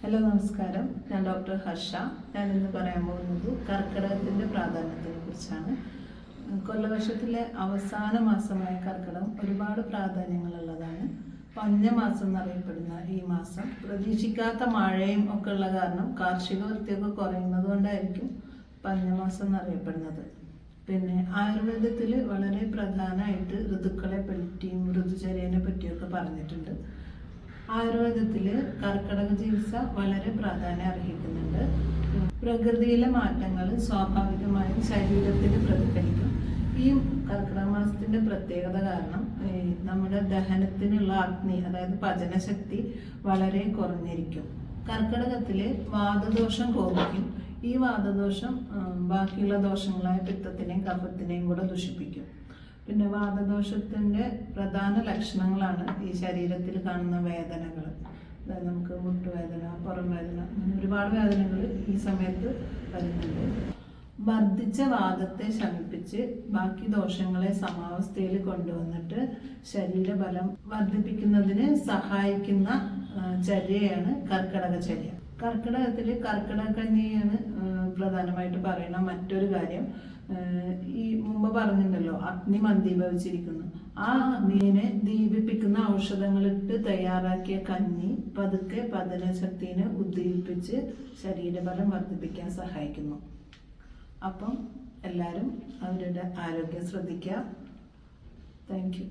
Hello നമസ്കാരം, ഞാൻ doctor Harsh. ഞാനിന്ന് പറയാൻ പോകുന്നത് കർക്കിടകത്തിൻ്റെ പ്രാധാന്യത്തിനെ കുറിച്ചാണ്. കൊല്ലവർഷത്തിലെ അവസാന മാസമായ കർക്കിടകം ഒരുപാട് പ്രാധാന്യങ്ങളുള്ളതാണ്. പഞ്ഞമാസം എന്നറിയപ്പെടുന്ന ഈ മാസം പ്രതീക്ഷിക്കാത്ത മഴയും ഒക്കെ ഉള്ള കാരണം കാർഷിക വൃത്തിയൊക്കെ കുറയുന്നത് കൊണ്ടായിരിക്കും പഞ്ഞമാസം എന്നറിയപ്പെടുന്നത്. പിന്നെ ആയുർവേദത്തിൽ വളരെ പ്രധാനമായിട്ട് ഋതുക്കളെ പറ്റിയും ഋതുചര്യനെ പറ്റിയൊക്കെ പറഞ്ഞിട്ടുണ്ട്. ആയുർവേദത്തിൽ കർക്കിടക ചികിത്സ വളരെ പ്രാധാന്യം അർഹിക്കുന്നുണ്ട്. പ്രകൃതിയിലെ മാറ്റങ്ങൾ സ്വാഭാവികമായും ശരീരത്തിൽ പ്രതിഫലിക്കും. ഈ കർക്കിടക മാസത്തിൻ്റെ പ്രത്യേകത കാരണം നമ്മുടെ ദഹനത്തിനുള്ള അഗ്നി, അതായത് പചനശക്തി വളരെ കുറഞ്ഞിരിക്കും. കർക്കിടകത്തിൽ വാതദോഷം കോപിക്കും. ഈ വാതദോഷം ബാക്കിയുള്ള ദോഷങ്ങളായ പിത്തത്തിനെയും കഫത്തിനെയും കൂടെ ദുഷിപ്പിക്കും. പിന്നെ വാതദോഷത്തിൻ്റെ പ്രധാന ലക്ഷണങ്ങളാണ് ഈ ശരീരത്തിൽ കാണുന്ന വേദനകൾ. അതായത് നമുക്ക് മുട്ടുവേദന, പുറം വേദന, അങ്ങനെ ഒരുപാട് വേദനകൾ ഈ സമയത്ത് വരുന്നുണ്ട്. വർദ്ധിച്ച വാദത്തെ ശമിപ്പിച്ച് ബാക്കി ദോഷങ്ങളെ സമാവസ്ഥയിൽ കൊണ്ടുവന്നിട്ട് ശരീരബലം വർദ്ധിപ്പിക്കുന്നതിന് സഹായിക്കുന്ന ചര്യയാണ് കർക്കിടക ചര്യ. കർക്കിടകത്തിൽ കർക്കിടകക്കഞ്ഞിയാണ് പ്രധാനമായിട്ട് പറയുന്ന മറ്റൊരു കാര്യം. ഈ മുമ്പ് പറഞ്ഞിട്ടുണ്ടല്ലോ, അഗ്നി മന്ദീഭവിച്ചിരിക്കുന്നു. ആ അഗ്നിയെ ദീപിപ്പിക്കുന്ന ഔഷധങ്ങളിട്ട് തയ്യാറാക്കിയ കഞ്ഞി പതുക്കെ പതനശക്തിനെ ഉദ്ദീപിപ്പിച്ച് ശരീരബലം വർദ്ധിപ്പിക്കാൻ സഹായിക്കുന്നു. അപ്പം എല്ലാവരും അവരുടെ ആരോഗ്യം ശ്രദ്ധിക്കുക. Thank you.